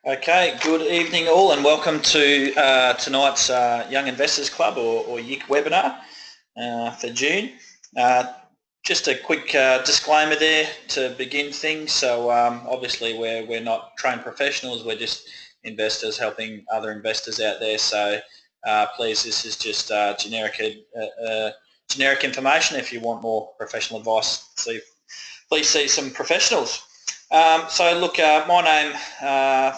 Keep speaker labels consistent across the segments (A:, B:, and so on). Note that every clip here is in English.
A: Okay, good evening all and welcome to tonight's Young Investors Club or YIC webinar for June. Just a quick disclaimer there to begin things. So obviously we're not trained professionals, we're just investors helping other investors out there. So please, this is just generic information. If you want more professional advice, please see some professionals. So look, my name,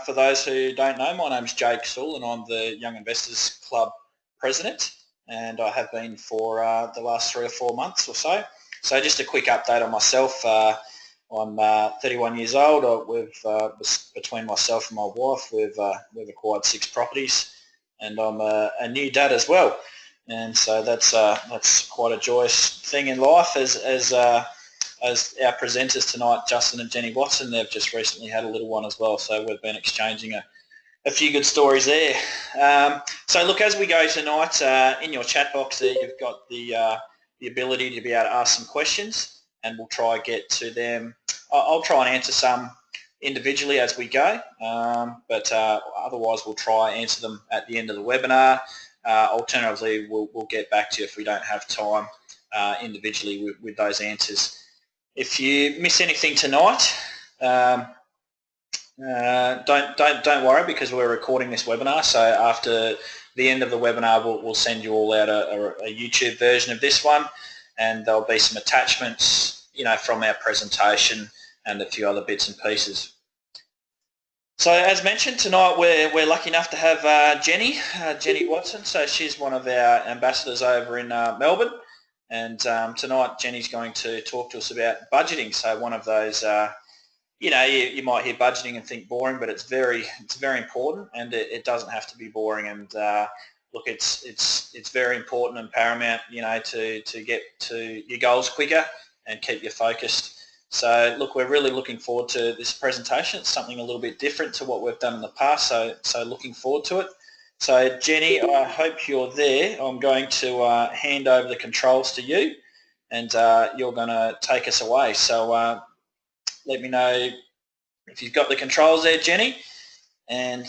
A: for those who don't know, my name is Jake Sewell and I'm the Young Investors Club President, and I have been for the last 3 or 4 months or so. So just a quick update on myself. I'm 31 years old. Between myself and my wife, we've acquired 6 properties, and I'm a new dad as well. And so that's quite a joyous thing in life. As our presenters tonight, Justin and Jenny Watson, they've just recently had a little one as well, so we've been exchanging a few good stories there. So look, as we go tonight, in your chat box there you've got the ability to be able to ask some questions, and we'll try and get to them. I'll try and answer some individually as we go, but otherwise we'll try and answer them at the end of the webinar. Alternatively, we'll get back to you if we don't have time individually with those answers. If you miss anything tonight, don't worry, because we're recording this webinar. So after the end of the webinar, we'll send you all out a YouTube version of this one, and there'll be some attachments, from our presentation and a few other bits and pieces. So as mentioned, tonight we're lucky enough to have Jenny Watson. So she's one of our ambassadors over in Melbourne. And tonight Jenny's going to talk to us about budgeting. So one of those, you might hear budgeting and think boring, but it's very important, and it doesn't have to be boring. And look, it's very important and paramount, to get to your goals quicker and keep you focused. So look, we're really looking forward to this presentation. It's something a little bit different to what we've done in the past, so looking forward to it. So Jenny, I hope you're there. I'm going to hand over the controls to you, and you're going to take us away. So let me know if you've got the controls there, Jenny, and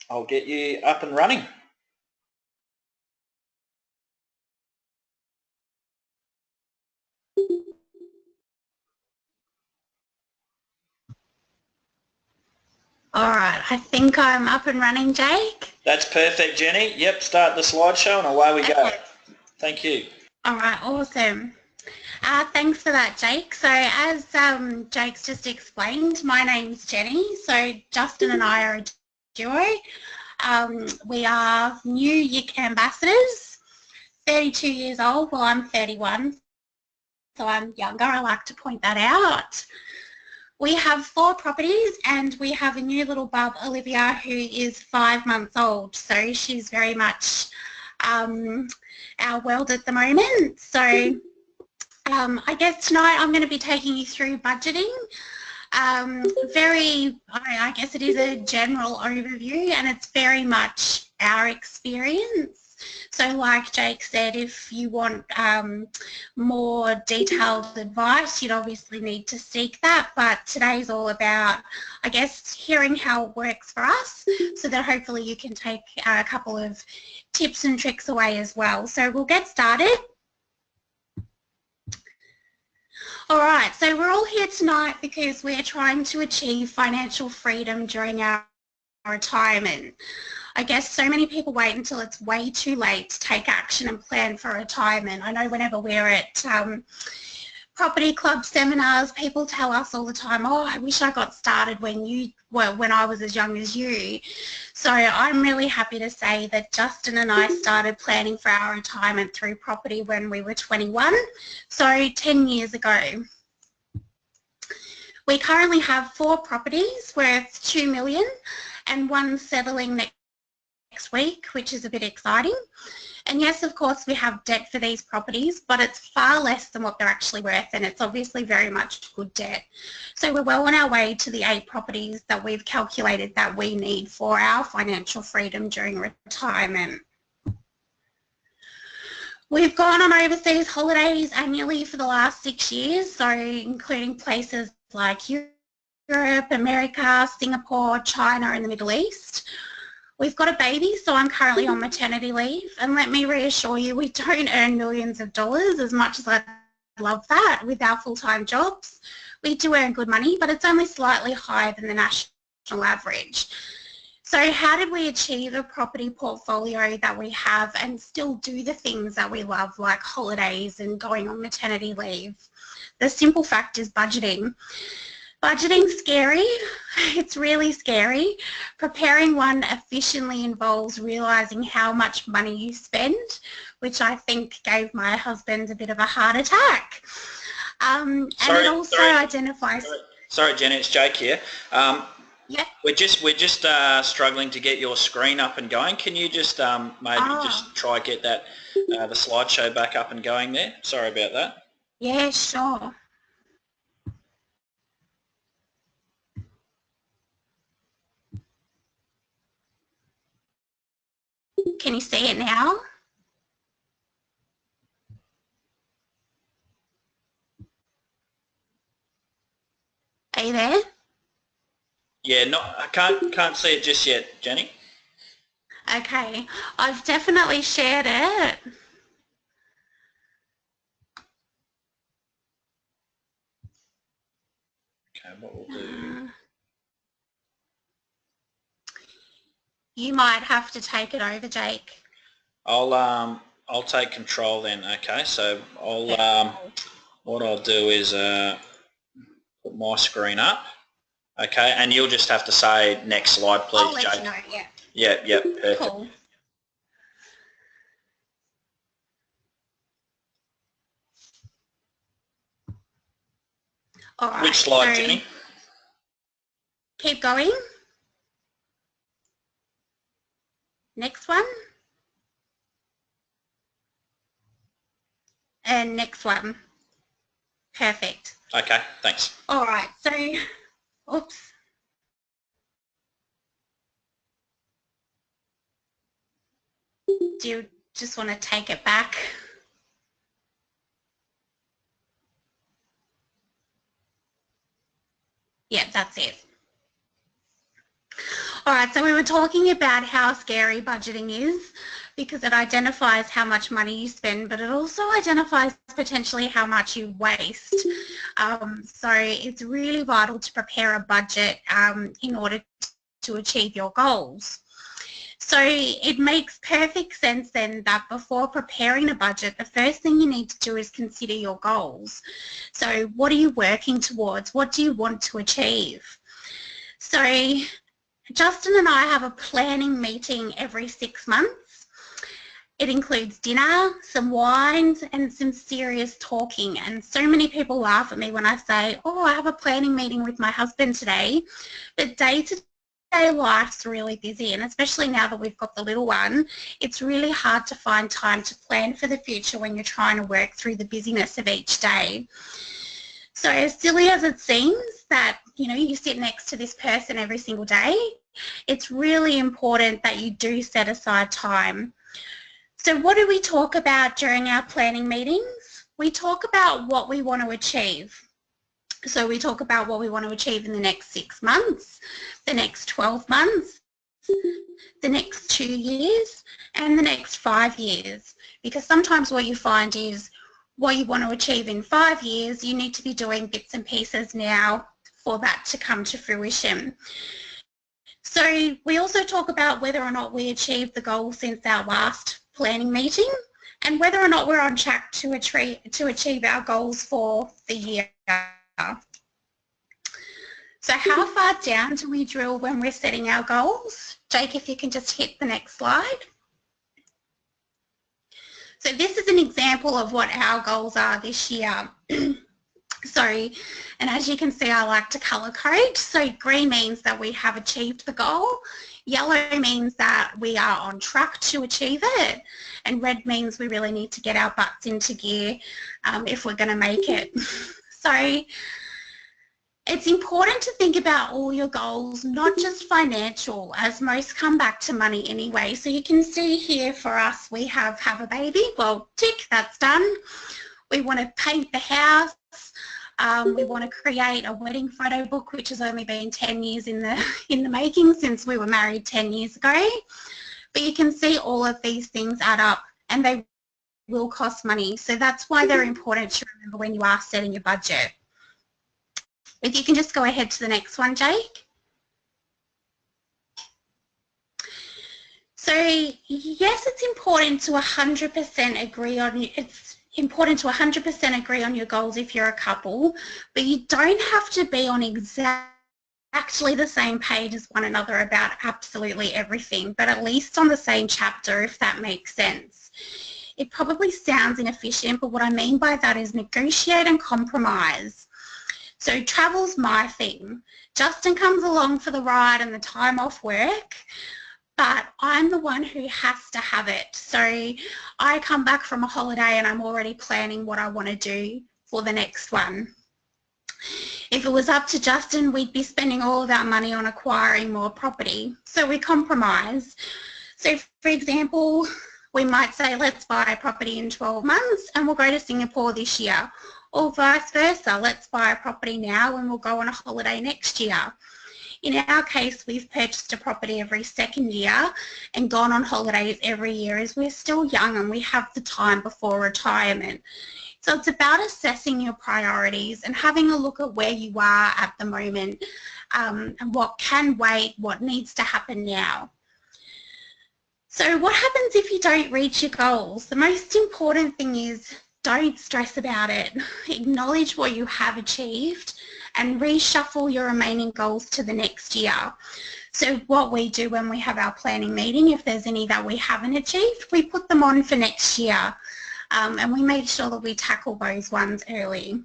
A: I'll get you up and running.
B: All right, I think I'm up and running, Jake.
A: That's perfect, Jenny. Yep, start the slideshow and away we go. Thank you.
B: All right, awesome. Thanks for that, Jake. So as Jake's just explained, my name's Jenny. So Justin and I are a duo. We are new YIC ambassadors, 32 years old. Well, I'm 31, so I'm younger. I like to point that out. We have 4 properties, and we have a new little bub, Olivia, who is 5 months old. So she's very much our world at the moment. So I guess tonight I'm going to be taking you through budgeting. I guess it is a general overview, and it's very much our experience. So like Jake said, if you want more detailed advice, you'd obviously need to seek that. But today's all about, I guess, hearing how it works for us, so that hopefully you can take a couple of tips and tricks away as well. So we'll get started. All right, so we're all here tonight because we're trying to achieve financial freedom during our retirement. I guess so many people wait until it's way too late to take action and plan for retirement. I know whenever we're at property club seminars, people tell us all the time, oh, I wish I got started when I was as young as you. So I'm really happy to say that Justin and I started planning for our retirement through property when we were 21, so 10 years ago. We currently have 4 properties worth $2 million, and 1 settling next week, which is a bit exciting. And yes, of course, we have debt for these properties, but it's far less than what they're actually worth, and it's obviously very much good debt. So we're well on our way to the 8 properties that we've calculated that we need for our financial freedom during retirement. We've gone on overseas holidays annually for the last 6 years, so including places like Europe, Europe, America, Singapore, China and the Middle East. We've got a baby, so I'm currently on maternity leave, and let me reassure you, we don't earn millions of dollars as much as I'd love that with our full-time jobs. We do earn good money, but it's only slightly higher than the national average. So how did we achieve a property portfolio that we have and still do the things that we love, like holidays and going on maternity leave? The simple fact is budgeting. Budgeting's scary. It's really scary. Preparing one efficiently involves realising how much money you spend, which I think gave my husband a bit of a heart attack. And it also identifies...
A: Sorry, Jenny, it's Jake here.
B: Yeah.
A: We're just struggling to get your screen up and going. Can you just maybe just try get that the slideshow back up and going there? Sorry about that.
B: Yeah, sure. Can you see it now? Are you there?
A: Yeah, no, I can't see it just yet, Jenny.
B: Okay, I've definitely shared it.
A: Okay, what we'll do...
B: You might have to take it over, Jake.
A: I'll take control then. Okay, so what I'll do is put my screen up. Okay, and you'll just have to say next slide, please,
B: I'll let
A: Jake.
B: you know, yeah.
A: Yeah, perfect.
B: Cool. All right.
A: Which slide,
B: so
A: Jenny?
B: Keep going. Next one. And next one. Perfect.
A: Okay, thanks.
B: All right, so, oops. Do you just want to take it back? Yeah, that's it. All right, so we were talking about how scary budgeting is because it identifies how much money you spend, but it also identifies potentially how much you waste. So it's really vital to prepare a budget in order to achieve your goals. So it makes perfect sense then that before preparing a budget, the first thing you need to do is consider your goals. So what are you working towards? What do you want to achieve? So Justin and I have a planning meeting every 6 months. It includes dinner, some wines and some serious talking, and so many people laugh at me when I say, oh, I have a planning meeting with my husband today, but day-to-day life's really busy, and especially now that we've got the little one, it's really hard to find time to plan for the future when you're trying to work through the busyness of each day. So as silly as it seems that, you sit next to this person every single day, it's really important that you do set aside time. So what do we talk about during our planning meetings? We talk about what we want to achieve. So we talk about what we want to achieve in the next 6 months, the next 12 months, the next 2 years, and the next 5 years. Because sometimes what you find is what you want to achieve in 5 years, you need to be doing bits and pieces now for that to come to fruition. So we also talk about whether or not we achieved the goal since our last planning meeting and whether or not we're on track to achieve our goals for the year. So how far down do we drill when we're setting our goals? Jake, if you can just hit the next slide. So this is an example of what our goals are this year. And as you can see, I like to colour code. So green means that we have achieved the goal. Yellow means that we are on track to achieve it. And red means we really need to get our butts into gear if we're going to make it. So it's important to think about all your goals, not just financial, as most come back to money anyway. So you can see here for us, we have a baby. Well, tick, that's done. We want to paint the house. We want to create a wedding photo book, which has only been 10 years in the making since we were married 10 years ago. But you can see all of these things add up and they will cost money. So that's why they're important to remember when you are setting your budget. If you can just go ahead to the next one, Jake. So yes, it's important to 100% agree on your goals if you're a couple, but you don't have to be on exactly the same page as one another about absolutely everything, but at least on the same chapter, if that makes sense. It probably sounds inefficient, but what I mean by that is negotiate and compromise. So travel's my thing. Justin comes along for the ride and the time off work, but I'm the one who has to have it. So I come back from a holiday and I'm already planning what I want to do for the next one. If it was up to Justin, we'd be spending all of our money on acquiring more property. So we compromise. So for example, we might say, let's buy a property in 12 months and we'll go to Singapore this year. Or vice versa, let's buy a property now and we'll go on a holiday next year. In our case, we've purchased a property every second year and gone on holidays every year as we're still young and we have the time before retirement. So it's about assessing your priorities and having a look at where you are at the moment and what can wait, what needs to happen now. So what happens if you don't reach your goals? The most important thing is don't stress about it. Acknowledge what you have achieved and reshuffle your remaining goals to the next year. So what we do when we have our planning meeting, if there's any that we haven't achieved, we put them on for next year and we make sure that we tackle those ones early.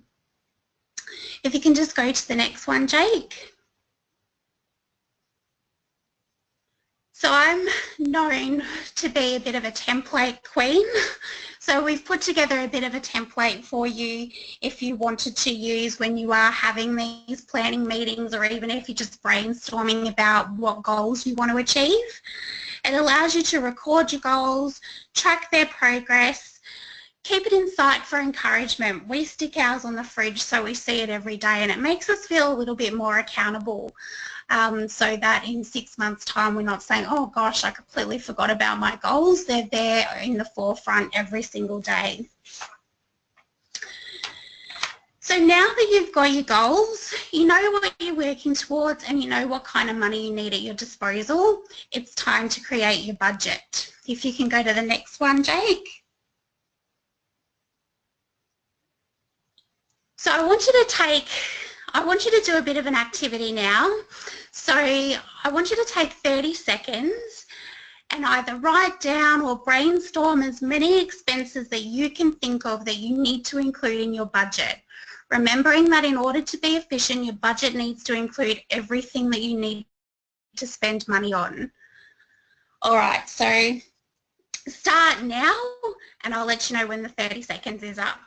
B: If you can just go to the next one, Jake. So I'm known to be a bit of a template queen. So we've put together a bit of a template for you if you wanted to use when you are having these planning meetings or even if you're just brainstorming about what goals you want to achieve. It allows you to record your goals, track their progress, keep it in sight for encouragement. We stick ours on the fridge so we see it every day and it makes us feel a little bit more accountable. So that in 6 months' time we're not saying, oh gosh, I completely forgot about my goals. They're there in the forefront every single day. So now that you've got your goals, you know what you're working towards and you know what kind of money you need at your disposal, it's time to create your budget. If you can go to the next one, Jake. So I want you to do a bit of an activity now. So I want you to take 30 seconds and either write down or brainstorm as many expenses that you can think of that you need to include in your budget. Remembering that in order to be efficient, your budget needs to include everything that you need to spend money on. All right, so start now and I'll let you know when the 30 seconds is up.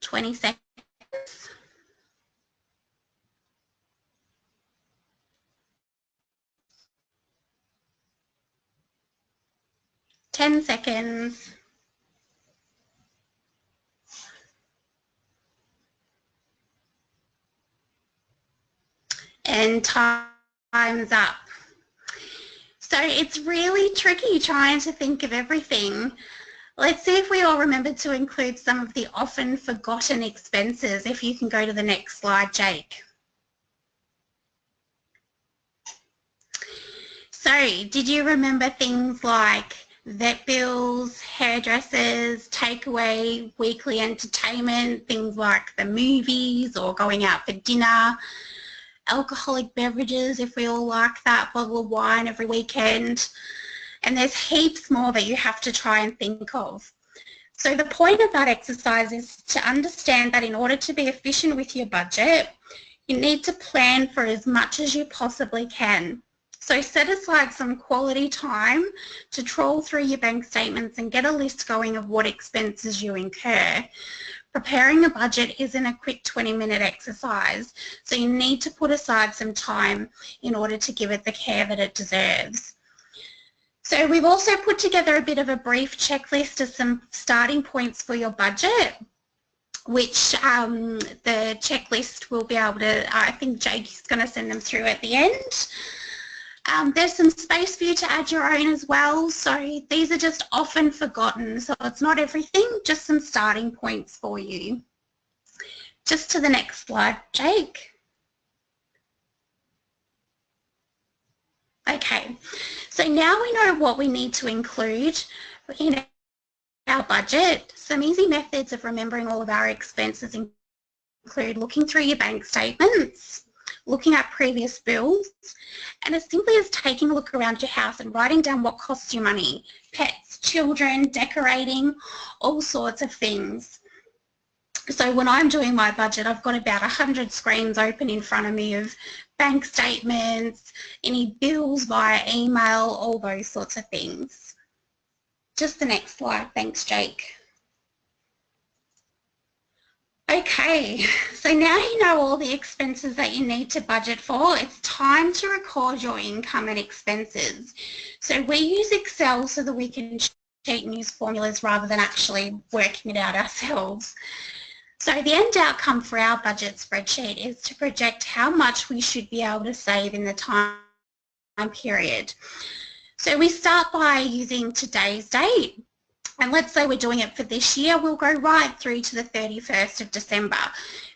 B: 20 seconds. 10 seconds. And time's up. So it's really tricky trying to think of everything. Let's see if we all remember to include some of the often forgotten expenses. If you can go to the next slide, Jake. So did you remember things like vet bills, hairdressers, takeaway, weekly entertainment, things like the movies or going out for dinner, alcoholic beverages if we all like that, bottle of wine every weekend? And there's heaps more that you have to try and think of. So the point of that exercise is to understand that in order to be efficient with your budget, you need to plan for as much as you possibly can. So set aside some quality time to trawl through your bank statements and get a list going of what expenses you incur. Preparing a budget isn't a quick 20-minute exercise, so you need to put aside some time in order to give it the care that it deserves. So we've also put together a bit of a brief checklist of some starting points for your budget, which the checklist will be able to, I think Jake is going to send them through at the end. There's some space for you to add your own as well. So these are just often forgotten. So it's not everything, just some starting points for you. Just to the next slide, Jake. Okay, so now we know what we need to include in our budget. Some easy methods of remembering all of our expenses include looking through your bank statements, looking at previous bills, and as simply as taking a look around your house and writing down what costs you money. Pets, children, decorating, all sorts of things. So when I'm doing my budget, I've got about 100 screens open in front of me of bank statements, any bills via email, all those sorts of things. Just the next slide. Thanks, Jake. Okay, so now you know all the expenses that you need to budget for. It's time to record your income and expenses. So we use Excel so that we can cheat and use formulas rather than actually working it out ourselves. So the end outcome for our budget spreadsheet is to project how much we should be able to save in the time period. So we start by using today's date. And let's say we're doing it for this year, we'll go right through to the 31st of December.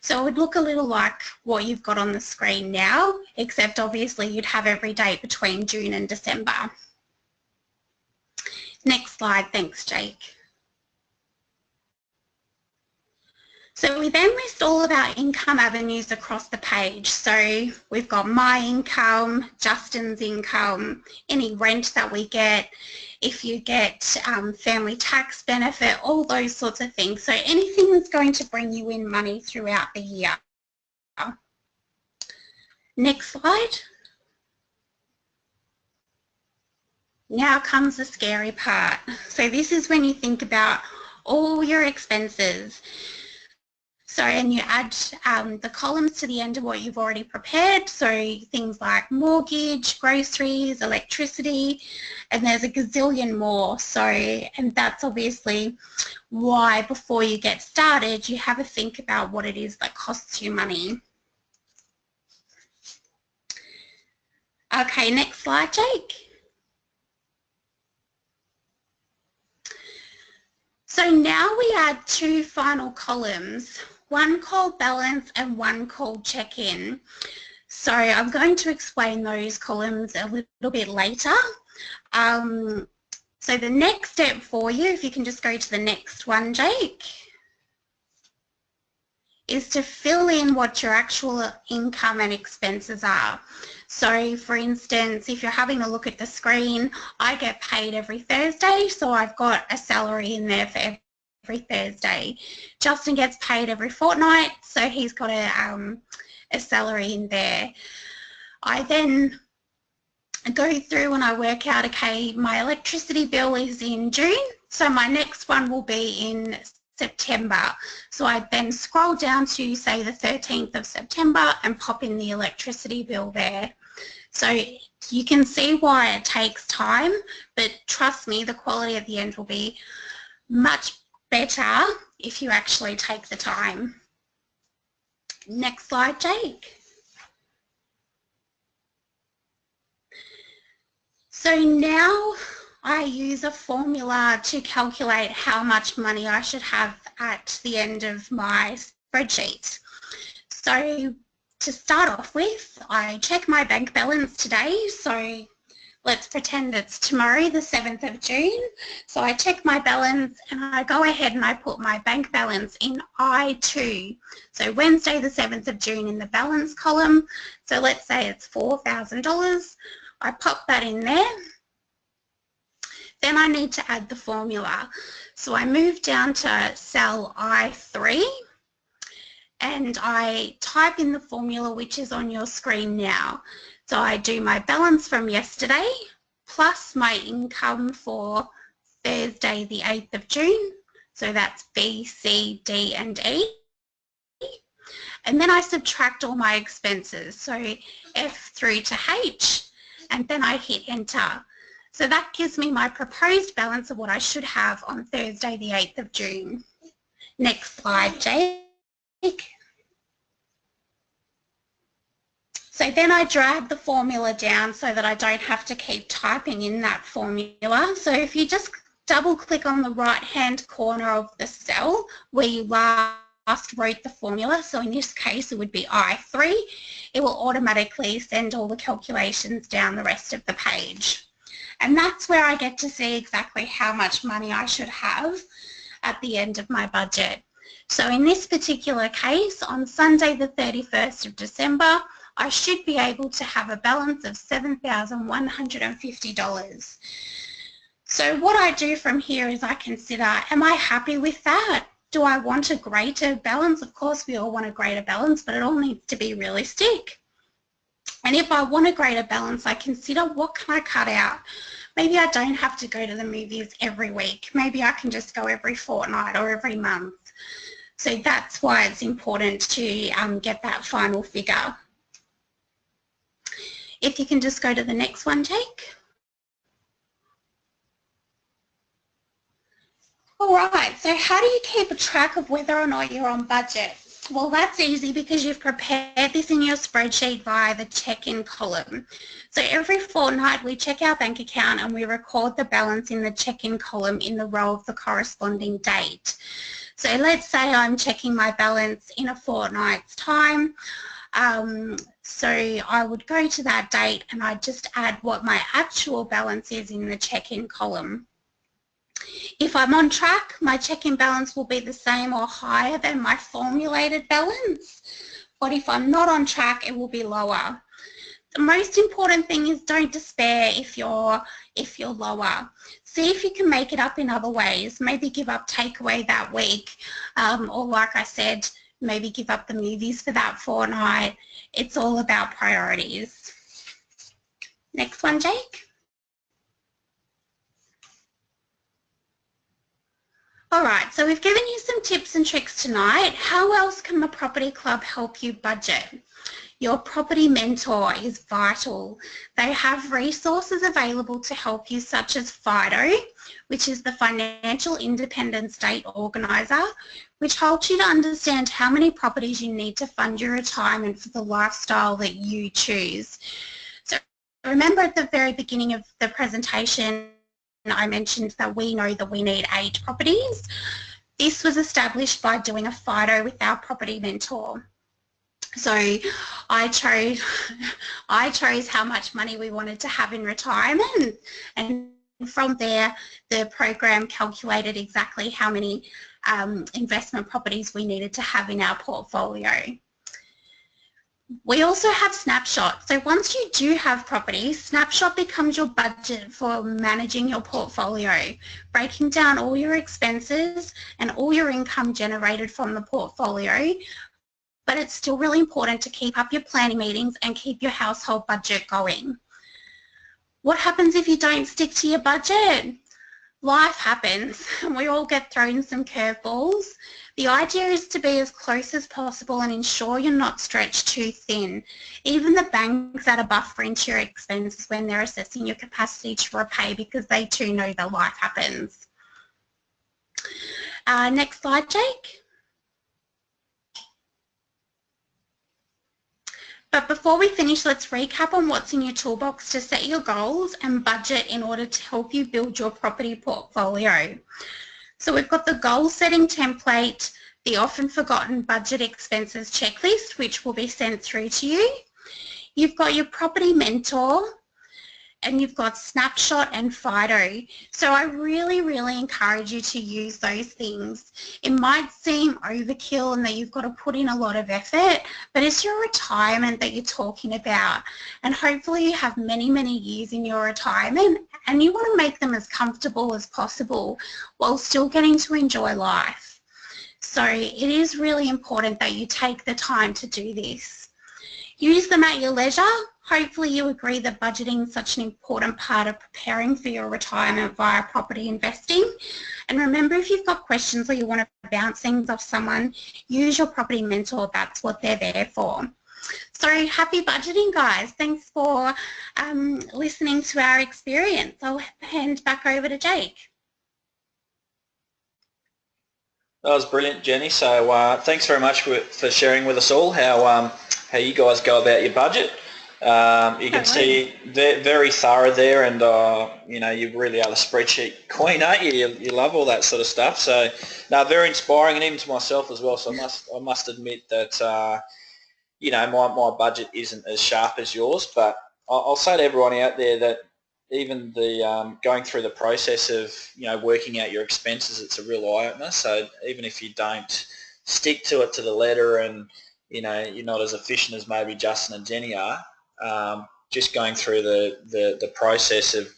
B: So it would look a little like what you've got on the screen now, except obviously you'd have every date between June and December. Next slide, thanks, Jake. So we then list all of our income avenues across the page. So we've got my income, Justin's income, any rent that we get, if you get family tax benefit, all those sorts of things. So anything that's going to bring you in money throughout the year. Next slide. Now comes the scary part. So this is when you think about all your expenses. So, and you add the columns to the end of what you've already prepared. So things like mortgage, groceries, electricity, and there's a gazillion more. So, and that's obviously why before you get started, you have a think about what it is that costs you money. Okay, next slide, Jake. So now we add two final columns, one called balance and one called check-in. So I'm going to explain those columns a little bit later. So the next step for you, if you can just go to the next one, Jake, is to fill in what your actual income and expenses are. So for instance, if you're having a look at the screen, I get paid every Thursday, so I've got a salary in there for every Thursday. Justin gets paid every fortnight, so he's got a salary in there. I then go through and I work out, okay, my electricity bill is in June, so my next one will be in September. So I then scroll down to, say, the 13th of September and pop in the electricity bill there. So you can see why it takes time, but trust me, the quality at the end will be much better if you actually take the time. Next slide, Jake. So now I use a formula to calculate how much money I should have at the end of my spreadsheet. So to start off with, I check my bank balance today. So let's pretend it's tomorrow, the 7th of June. So I check my balance and I go ahead and I put my bank balance in I2. So Wednesday, the 7th of June in the balance column. So let's say it's $4,000. I pop that in there. Then I need to add the formula. So I move down to cell I3 and I type in the formula which is on your screen now. So I do my balance from yesterday plus my income for Thursday the 8th of June. So that's B, C, D and E. And then I subtract all my expenses. So F through to H and then I hit enter. So that gives me my proposed balance of what I should have on Thursday the 8th of June. Next slide, Jake. So then I drag the formula down so that I don't have to keep typing in that formula. So if you just double click on the right hand corner of the cell where you last wrote the formula, so in this case it would be I3, it will automatically send all the calculations down the rest of the page. And that's where I get to see exactly how much money I should have at the end of my budget. So in this particular case, on Sunday the 31st of December, I should be able to have a balance of $7,150. So what I do from here is I consider, am I happy with that? Do I want a greater balance? Of course we all want a greater balance, but it all needs to be realistic. And if I want a greater balance, I consider what can I cut out? Maybe I don't have to go to the movies every week. Maybe I can just go every fortnight or every month. So that's why it's important to get that final figure. If you can just go to the next one, Jake. All right, so how do you keep a track of whether or not you're on budget? Well, that's easy because you've prepared this in your spreadsheet via the check-in column. So every fortnight we check our bank account and we record the balance in the check-in column in the row of the corresponding date. So let's say I'm checking my balance in a fortnight's time. So I would go to that date and I'd just add what my actual balance is in the check-in column. If I'm on track, my check-in balance will be the same or higher than my formulated balance. But if I'm not on track, it will be lower. The most important thing is don't despair if you're lower. See if you can make it up in other ways. Maybe give up takeaway that week, or like I said, maybe give up the movies for that fortnight. It's all about priorities. Next one, Jake. All right, so we've given you some tips and tricks tonight. How else can the Property Club help you budget? Your property mentor is vital. They have resources available to help you, such as FIDO, which is the Financial Independent State Organiser, which helps you to understand how many properties you need to fund your retirement for the lifestyle that you choose. So remember at the very beginning of the presentation, I mentioned that we know that we need 8 properties. This was established by doing a FIDO with our property mentor. So I chose how much money we wanted to have in retirement, and from there the program calculated exactly how many investment properties we needed to have in our portfolio. We also have Snapshot. So once you do have property, Snapshot becomes your budget for managing your portfolio, breaking down all your expenses and all your income generated from the portfolio. But it's still really important to keep up your planning meetings and keep your household budget going. What happens if you don't stick to your budget? Life happens and we all get thrown some curveballs. The idea is to be as close as possible and ensure you're not stretched too thin. Even the banks add a buffer into your expenses when they're assessing your capacity to repay, because they too know that life happens. Next slide, Jake. But before we finish, let's recap on what's in your toolbox to set your goals and budget in order to help you build your property portfolio. So we've got the goal setting template, the often forgotten budget expenses checklist, which will be sent through to you. You've got your property mentor, and you've got Snapshot and FIDO. So I really, really encourage you to use those things. It might seem overkill and that you've got to put in a lot of effort, but it's your retirement that you're talking about. And hopefully you have many, many years in your retirement and you want to make them as comfortable as possible while still getting to enjoy life. So it is really important that you take the time to do this. Use them at your leisure. Hopefully you agree that budgeting is such an important part of preparing for your retirement via property investing. And remember, if you've got questions or you want to bounce things off someone, use your property mentor. That's what they're there for. So happy budgeting, guys. Thanks for listening to our experience. I'll hand back over to Jake.
A: That was brilliant, Jenny. So thanks very much for sharing with us all how you guys go about your budget. You can see very thorough there, and you know, you really are the spreadsheet queen, aren't you? You love all that sort of stuff. So, no, very inspiring, and even to myself as well. So I must admit that you know, my budget isn't as sharp as yours, but I'll say to everyone out there that even the going through the process of, you know, working out your expenses, it's a real eye-opener. So even if you don't stick to it to the letter, and you know, you're not as efficient as maybe Justin and Jenny are, just going through the process of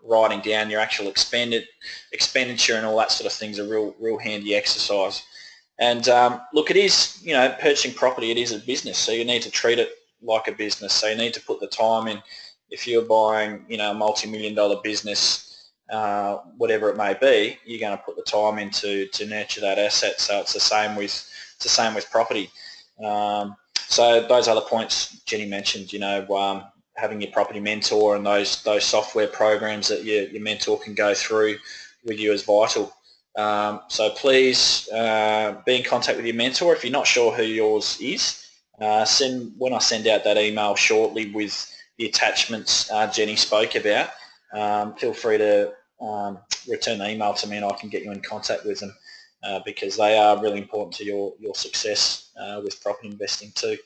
A: writing down your actual expenditure and all that sort of thing is a real handy exercise. And look, it is, you know, purchasing property, it is a business, so you need to treat it like a business. So you need to put the time in. If you're buying, you know, a multi-million-dollar business, whatever it may be, you're going to put the time in to nurture that asset. So it's the same with property. So those other points Jenny mentioned, you know, having your property mentor and those software programs that your mentor can go through with you is vital. So please be in contact with your mentor. If you're not sure who yours is, when I send out that email shortly with the attachments Jenny spoke about, feel free to return the email to me and I can get you in contact with them because they are really important to your success with property investing too.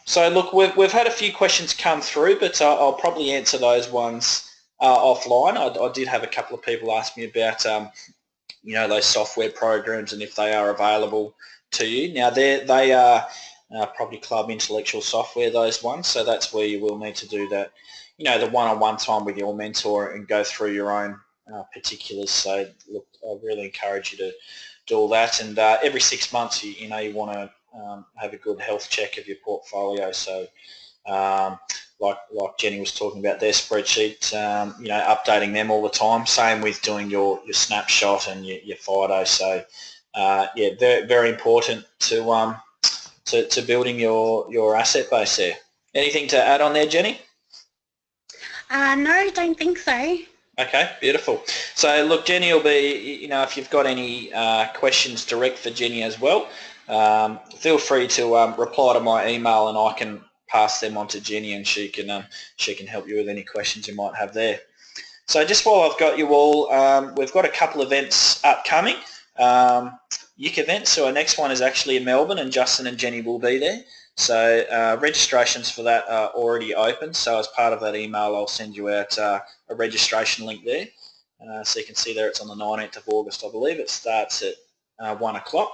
A: So look, we've had a few questions come through, but I'll probably answer those ones offline. I did have a couple of people ask me about you know, those software programs and if they are available to you. Now they are Property Club intellectual software, those ones, so that's where you will need to do that, you know, the one-on-one time with your mentor and go through your own particulars. So look, I really encourage you to do all that, and every 6 months you know, you want to have a good health check of your portfolio. So like Jenny was talking about their spreadsheet, you know, updating them all the time. Same with doing your snapshot and your FIDO. So yeah, very important to building your asset base there. Anything to add on there, Jenny?
B: No, don't think so.
A: Okay, beautiful. So look, Jenny will be, you know, if you've got any questions direct for Jenny as well, feel free to reply to my email and I can pass them on to Jenny and she can help you with any questions you might have there. So just while I've got you all, we've got a couple of events upcoming. YIC events, so our next one is actually in Melbourne and Justin and Jenny will be there. So registrations for that are already open, so as part of that email I'll send you out a registration link there. So you can see there it's on the 19th of August, I believe. It starts at 1 o'clock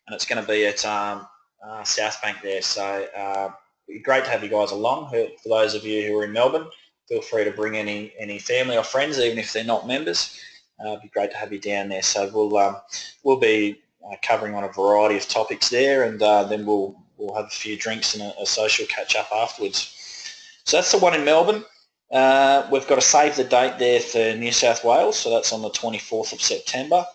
A: and it's going to be at South Bank there. So it'd be great to have you guys along. For those of you who are in Melbourne, feel free to bring any family or friends, even if they're not members. It'd be great to have you down there. So we'll be covering on a variety of topics there, and then we'll have a few drinks and a social catch-up afterwards. So that's the one in Melbourne. We've got a save the date there for New South Wales, so that's on the 24th of September.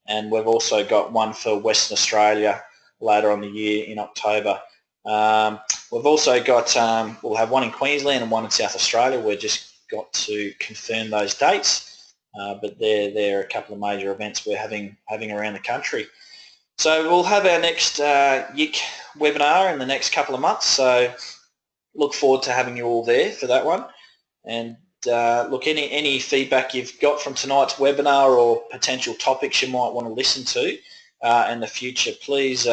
A: And we've also got one for Western Australia later on the year in October. We've also got, we'll have one in Queensland and one in South Australia. We've just got to confirm those dates, but they're a couple of major events we're having around the country. So we'll have our next YIC webinar in the next couple of months, so look forward to having you all there for that one. And look, any feedback you've got from tonight's webinar or potential topics you might want to listen to in the future, please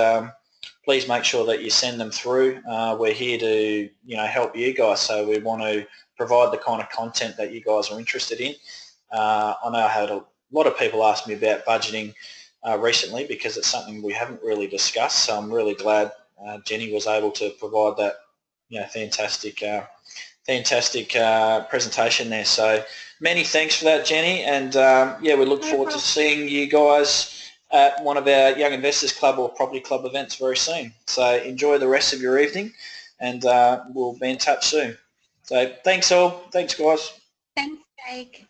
A: make sure that you send them through. We're here to, you know, help you guys, so we want to provide the kind of content that you guys are interested in. I know I had a lot of people ask me about budgeting recently because it's something we haven't really discussed, so I'm really glad Jenny was able to provide that, you know, fantastic presentation there. So many thanks for that, Jenny, and yeah, we look forward to seeing you guys at one of our Young Investors Club or Property Club events very soon. So enjoy the rest of your evening, and we'll be in touch soon. So thanks all. Thanks, guys.
B: Thanks, Jake.